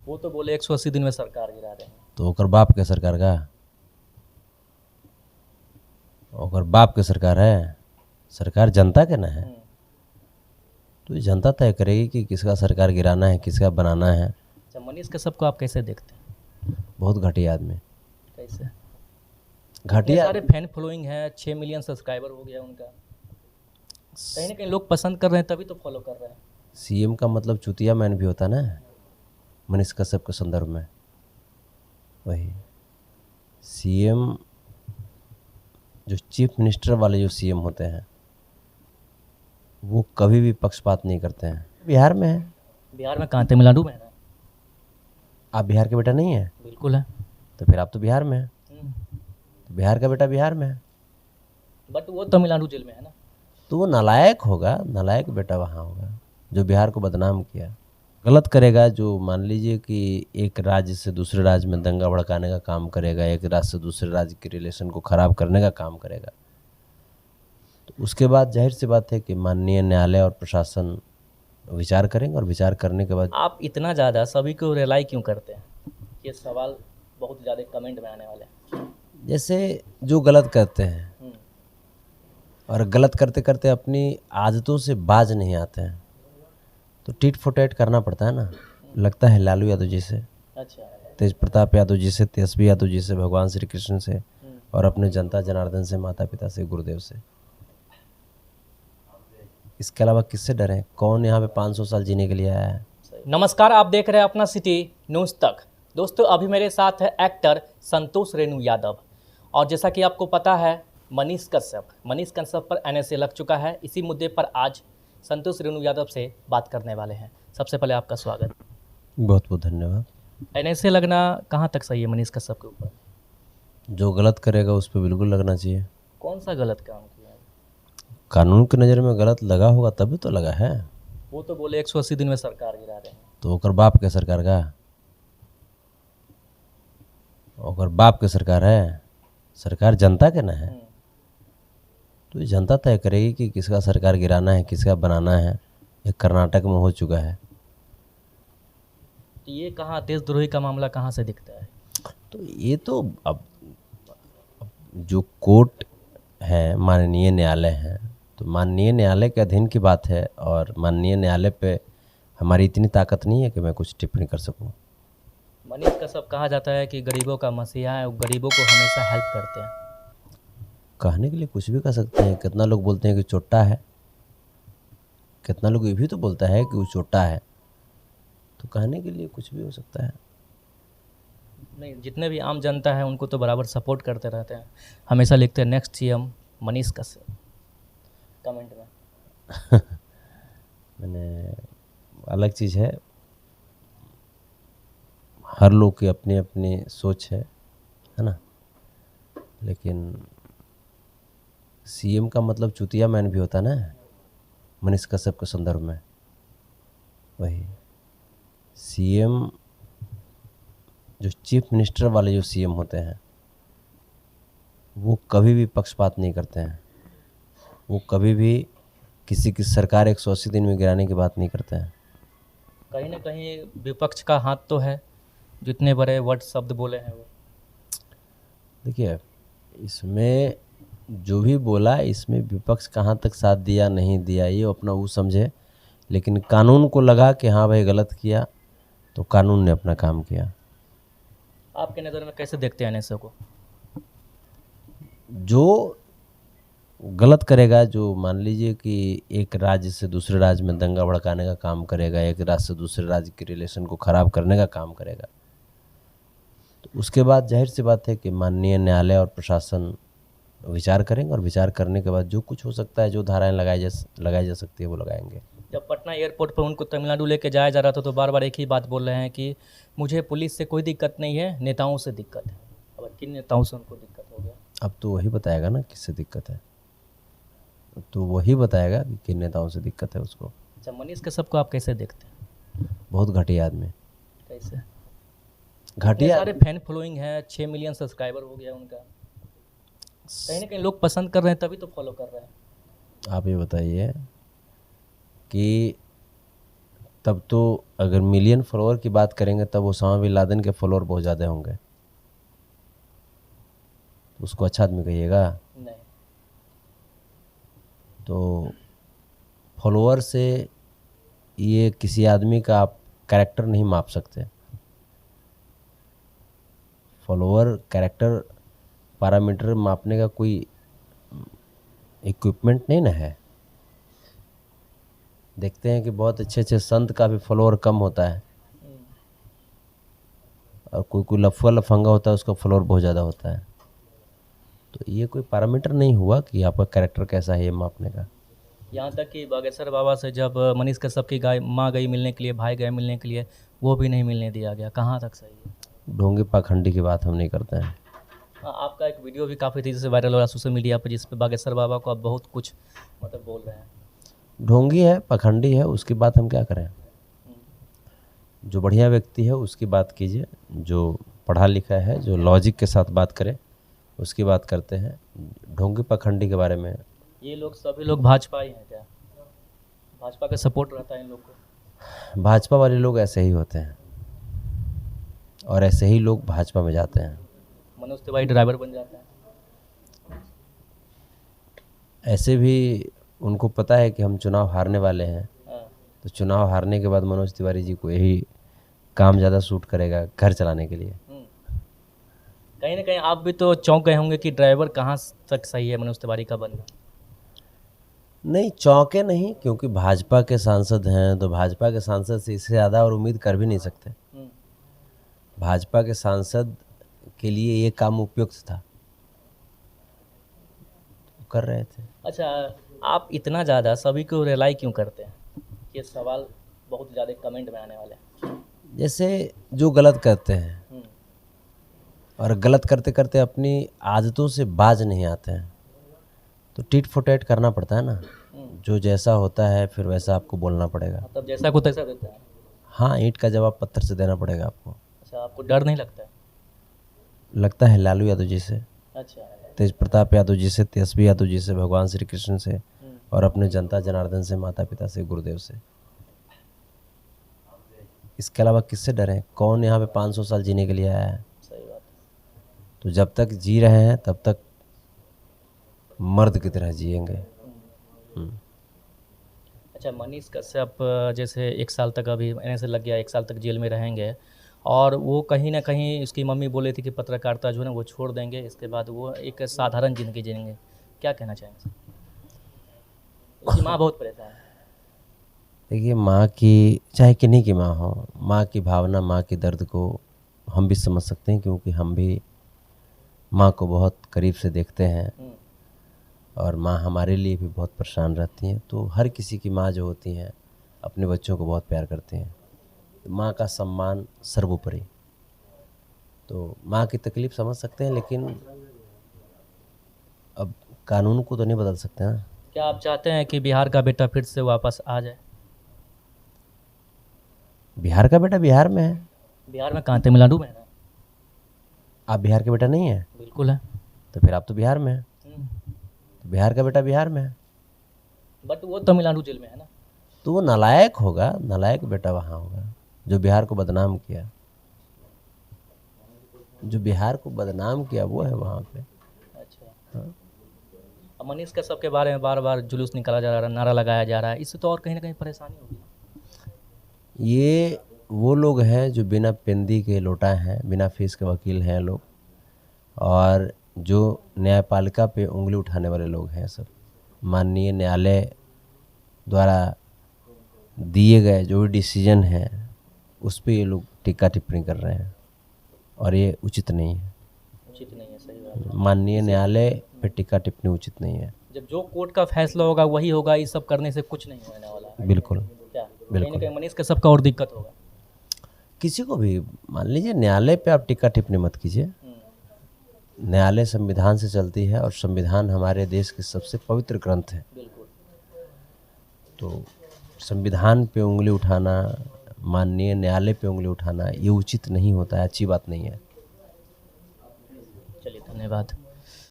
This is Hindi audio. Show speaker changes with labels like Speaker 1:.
Speaker 1: वो तो बोले 180 दिन में सरकार गिरा रहे हैं।
Speaker 2: तो ओकर बाप के सरकार का, ओकर बाप के सरकार है, सरकार जनता के ना है। तो ये जनता तय करेगी कि किसका सरकार गिराना है, किसका बनाना है।
Speaker 1: अच्छा, मनीष कश्यप को आप कैसे देखते हैं?
Speaker 2: बहुत घटिया आदमी,
Speaker 1: कैसे? इतने
Speaker 2: घटिया।
Speaker 1: सारे फैन फॉलोइंग है, 6 मिलियन सब्सक्राइबर हो गया उनका। कहीं ना कहीं लोग पसंद कर रहे हैं तभी तो फॉलो कर रहे हैं।
Speaker 2: सीएम का मतलब चुतिया मैन भी होता है ना, मनीष कश्यप के संदर्भ में। वही सीएम, जो चीफ मिनिस्टर वाले जो सीएम होते हैं वो कभी भी पक्षपात नहीं करते हैं। बिहार में है,
Speaker 1: बिहार में कहाँ? तमिलनाडु में है ना?
Speaker 2: आप बिहार के बेटा नहीं है?
Speaker 1: बिल्कुल है।
Speaker 2: तो फिर आप तो बिहार में हैं। तो बिहार का बेटा बिहार में है,
Speaker 1: बट वो तमिलनाडु जेल में है ना।
Speaker 2: तो वो नालायक होगा, नालायक बेटा वहाँ होगा जो बिहार को बदनाम किया। गलत करेगा जो, मान लीजिए कि एक राज्य से दूसरे राज्य में दंगा भड़काने का काम करेगा, एक राज्य से दूसरे राज्य के रिलेशन को ख़राब करने का काम करेगा, तो उसके बाद जाहिर सी बात है कि माननीय न्यायालय और प्रशासन विचार करेंगे, और विचार करने के बाद।
Speaker 1: आप इतना ज़्यादा सभी को रिलाई क्यों करते हैं? ये सवाल बहुत ज़्यादा कमेंट में आने वाले हैं।
Speaker 2: जैसे जो गलत करते हैं और गलत करते करते अपनी आदतों से बाज नहीं आते हैं, तो टिट फॉर टैट करना पड़ता है ना। लगता है लालू यादव जी से,
Speaker 1: अच्छा।
Speaker 2: तेज प्रताप यादव जी से, तेजस्वी यादव जी से, भगवान श्री कृष्ण से, और अपने जनता जनार्दन से, माता पिता से, गुरुदेव से। इसके अलावा किससे डरें? कौन यहाँ पे 500 साल जीने के लिए आया है?
Speaker 1: नमस्कार, आप देख रहे हैं अपना सिटी न्यूज़ तक। दोस्तों, अभी मेरे साथ है एक्टर संतोष रेणु यादव, और जैसा कि आपको पता है मनीष कश्यप पर एनएसए लग चुका है। इसी मुद्दे पर आज संतोष रेणु यादव से बात करने वाले हैं। सबसे पहले आपका स्वागत।
Speaker 2: बहुत बहुत धन्यवाद।
Speaker 1: एनएसए लगना कहाँ तक सही है मनीष कश्यप के ऊपर?
Speaker 2: जो गलत करेगा उस पर बिल्कुल लगना चाहिए।
Speaker 1: कौन सा गलत काम किया है?
Speaker 2: कानून की नज़र में गलत लगा होगा तभी तो लगा है।
Speaker 1: वो तो बोले 180 दिन में सरकार गिरा रहे हैं।
Speaker 2: तो ओकर बाप के सरकार का, ओकर बाप के सरकार है, सरकार जनता के ना है। तो ये जनता तय करेगी कि किसका सरकार गिराना है, किसका बनाना है। ये कर्नाटक में हो चुका है।
Speaker 1: तो ये कहाँ देशद्रोही का मामला कहाँ से दिखता है?
Speaker 2: तो ये तो अब जो कोर्ट है, माननीय न्यायालय है, तो माननीय न्यायालय के अधीन की बात है, और माननीय न्यायालय पे हमारी इतनी ताकत नहीं है कि मैं कुछ टिप्पणी कर सकूं।
Speaker 1: मनीष कश्यप कहा जाता है कि गरीबों का मसीहा है, वो गरीबों को हमेशा हेल्प करते हैं।
Speaker 2: कहने के लिए कुछ भी कह सकते हैं। कितना लोग बोलते हैं कि चोट्टा है, कितना लोग ये भी तो बोलता है कि वो चोट्टा है। तो कहने के लिए कुछ भी हो सकता है।
Speaker 1: नहीं, जितने भी आम जनता है उनको तो बराबर सपोर्ट करते रहते हैं, हमेशा लिखते हैं next CM Manish Kashyap comment में।
Speaker 2: मैंने अलग चीज़ है, हर लोग की अपनी अपनी सोच है ना। लेकिन सीएम का मतलब चुतिया मैन भी होता है ना, मनीष कश्यप के संदर्भ में। वही सीएम, जो चीफ मिनिस्टर वाले जो सीएम होते हैं वो कभी भी पक्षपात नहीं करते हैं। वो कभी भी किसी की सरकार 180 दिन में गिराने की बात नहीं करते हैं।
Speaker 1: कहीं ना कहीं विपक्ष का हाथ तो है, जितने बड़े वर्ड शब्द बोले हैं वो।
Speaker 2: देखिए, इसमें जो भी बोला, इसमें विपक्ष कहाँ तक साथ दिया नहीं दिया ये अपना वो समझे। लेकिन कानून को लगा कि हाँ भाई गलत किया, तो कानून ने अपना काम किया।
Speaker 1: आपके नज़र में कैसे देखते हैं एनएसए को?
Speaker 2: जो गलत करेगा, जो मान लीजिए कि एक राज्य से दूसरे राज्य में दंगा भड़काने का काम करेगा, एक राज्य से दूसरे राज्य के रिलेशन को ख़राब करने का काम करेगा, तो उसके बाद जाहिर सी बात है कि माननीय न्यायालय और प्रशासन विचार करेंगे, और विचार करने के बाद जो कुछ हो सकता है, जो धाराएं लगाई जा सकती है वो लगाएंगे।
Speaker 1: जब पटना एयरपोर्ट पर उनको तमिलनाडु लेके जाया जा रहा था तो बार बार एक ही बात बोल रहे हैं कि मुझे पुलिस से कोई दिक्कत नहीं है, नेताओं से दिक्कत है। अब किन नेताओं से उनको दिक्कत हो गया?
Speaker 2: अब तो वही बताएगा ना किससे दिक्कत है, तो वही बताएगा कि किन नेताओं से दिक्कत है उसको।
Speaker 1: अच्छा, मनीष कश्यप को आप कैसे देखते हैं?
Speaker 2: बहुत घटिया आदमी,
Speaker 1: कैसे?
Speaker 2: घटिया।
Speaker 1: सारे फैन फॉलोइंग है, 6 मिलियन सब्सक्राइबर हो गया उनका। कहीं ना कहीं लोग पसंद कर रहे हैं तभी तो फॉलो कर रहे हैं।
Speaker 2: आप ये बताइए कि तब तो अगर मिलियन फॉलोअर की बात करेंगे तब ओसामा बिन लादेन के फॉलोअर बहुत ज़्यादा होंगे। तो उसको अच्छा आदमी कहिएगा?
Speaker 1: नहीं।
Speaker 2: तो फॉलोअर से ये किसी आदमी का आप कैरेक्टर नहीं माप सकते। फॉलोअर कैरेक्टर पैरामीटर मापने का कोई इक्विपमेंट नहीं ना है। देखते हैं कि बहुत अच्छे अच्छे संत का भी फॉलोअर कम होता है, और कोई कोई लफुआ लफंगा होता है उसका फॉलोअर बहुत ज़्यादा होता है। तो ये कोई पैरामीटर नहीं हुआ कि आपका कैरेक्टर कैसा है ये मापने का।
Speaker 1: यहाँ तक कि बागेश्वर बाबा से जब मनीष कश्यप की गाय माँ गई मिलने के लिए, भाई गए मिलने के लिए, वो भी नहीं मिलने दिया गया। कहाँ तक सही है?
Speaker 2: ढोंगी पाखंडी की बात हम नहीं करते हैं।
Speaker 1: आपका एक वीडियो भी काफ़ी तेज़ी से वायरल हो रहा है सोशल मीडिया पर, जिस पे बागेश्वर बाबा को आप बहुत कुछ मतलब बोल रहे हैं।
Speaker 2: ढोंगी है, पाखंडी है, उसकी बात हम क्या करें। जो बढ़िया व्यक्ति है उसकी बात कीजिए, जो पढ़ा लिखा है, जो लॉजिक के साथ बात करे उसकी बात करते हैं। ढोंगी पाखंडी के बारे में
Speaker 1: ये लोग सभी लोग भाजपा ही हैं क्या? भाजपा का सपोर्ट रहता है इन लोग को?
Speaker 2: भाजपा वाले लोग ऐसे ही होते हैं और ऐसे ही लोग भाजपा में जाते हैं।
Speaker 1: मनोज तिवारी ड्राइवर बन जाता है।
Speaker 2: ऐसे भी उनको पता है कि हम चुनाव हारने वाले हैं,
Speaker 1: हाँ।
Speaker 2: तो चुनाव हारने के बाद मनोज तिवारी जी को यही काम ज़्यादा सूट करेगा घर चलाने के लिए।
Speaker 1: कहीं ना कहीं आप भी तो चौंक गए होंगे कि ड्राइवर कहाँ तक सही है मनोज तिवारी का बनना।
Speaker 2: नहीं चौंके नहीं, क्योंकि भाजपा के सांसद हैं तो भाजपा के सांसद से इससे ज़्यादा और उम्मीद कर भी नहीं सकते। भाजपा के सांसद के लिए ये काम उपयुक्त था, कर रहे थे।
Speaker 1: अच्छा, आप इतना ज़्यादा सभी को रिलाई क्यों करते हैं? ये सवाल बहुत ज़्यादा कमेंट में आने वाले हैं।
Speaker 2: जैसे जो गलत करते हैं और गलत करते करते अपनी आदतों से बाज नहीं आते हैं, तो टिट फॉर टैट करना पड़ता है ना। जो जैसा होता है फिर वैसा आपको बोलना पड़ेगा।
Speaker 1: तब जैसा को तैसा देता है।
Speaker 2: हाँ, ईंट का जवाब पत्थर से देना पड़ेगा आपको।
Speaker 1: अच्छा, आपको डर नहीं लगता है?
Speaker 2: लगता है लालू यादव जी से,
Speaker 1: अच्छा,
Speaker 2: तेज प्रताप यादव जी से, तेजस्वी यादव जी से, भगवान श्री कृष्ण से, और अपने जनता जनार्दन से, माता पिता से, गुरुदेव से। इसके अलावा किससे डरें? कौन यहाँ पे 500 साल जीने के लिए आया है?
Speaker 1: सही बात है।
Speaker 2: तो जब तक जी रहे हैं तब तक मर्द की तरह जिएंगे।
Speaker 1: अच्छा, मनीष कश्यप जैसे 1 साल तक अभी एनएसए लग गया, 1 साल तक जेल में रहेंगे, और वो कहीं ना कहीं उसकी मम्मी बोले थी कि पत्रकारिता जो है ना वो छोड़ देंगे, इसके बाद वो एक साधारण ज़िंदगी जिएंगे। क्या कहना चाहेंगे? उसकी माँ बहुत परेशान है।
Speaker 2: देखिए, माँ की चाहे किन्हीं की माँ हो, माँ की भावना, माँ के दर्द को हम भी समझ सकते हैं, क्योंकि हम भी माँ को बहुत करीब से देखते हैं और माँ हमारे लिए भी बहुत परेशान रहती हैं। तो हर किसी की माँ जो होती हैं अपने बच्चों को बहुत प्यार करती हैं। तो माँ का सम्मान सर्वोपरि। तो माँ की तकलीफ़ समझ सकते हैं, लेकिन अब कानून को तो नहीं बदल सकते ना।
Speaker 1: क्या आप चाहते हैं कि बिहार का बेटा फिर से वापस आ जाए?
Speaker 2: बिहार का बेटा बिहार में है।
Speaker 1: बिहार में कहाँ? तमिलनाडु में है ना?
Speaker 2: आप बिहार के बेटा नहीं हैं?
Speaker 1: बिल्कुल है।
Speaker 2: तो फिर आप तो बिहार में हैं। तो बिहार का बेटा बिहार में है।
Speaker 1: बट वो तमिलनाडु जेल में है ना।
Speaker 2: तो वो नालायक होगा, नालायक बेटा वहाँ होगा जो बिहार को बदनाम किया। जो बिहार को बदनाम किया वो है वहाँ पे।
Speaker 1: अच्छा। हाँ। अब मनीष कश्यप के बारे में बार बार जुलूस निकाला जा रहा है, नारा लगाया जा रहा है, इससे तो और कहीं ना कहीं परेशानी होगी।
Speaker 2: ये वो लोग हैं जो बिना पेंदी के लोटा हैं, बिना फीस के वकील हैं लोग, और जो न्यायपालिका पे उंगली उठाने वाले लोग हैं सब। माननीय न्यायालय द्वारा दिए गए जो भी डिसीजन है उस पे ये लोग टीका टिप्पणी कर रहे हैं, और ये उचित नहीं है।
Speaker 1: उचित नहीं है, सही बात है।
Speaker 2: माननीय न्यायालय पे टीका टिप्पणी उचित नहीं है।
Speaker 1: जब जो कोर्ट का फैसला होगा वही होगा, ये सब करने से कुछ नहीं होने वाला है।
Speaker 2: बिल्कुल
Speaker 1: क्या
Speaker 2: बिल्कुल।
Speaker 1: कहीं ना कहीं मनीष कश्यप का और दिक्कत होगा।
Speaker 2: किसी को भी मान लीजिए, न्यायालय पे आप टीका टिप्पणी मत कीजिए। न्यायालय संविधान से चलती है और संविधान हमारे देश के सबसे पवित्र ग्रंथ है।
Speaker 1: बिल्कुल।
Speaker 2: तो संविधान पे उंगली उठाना, माननीय न्यायालय पे उंगली उठाना, ये उचित नहीं होता है, अच्छी बात नहीं है।
Speaker 1: चलिए, धन्यवाद।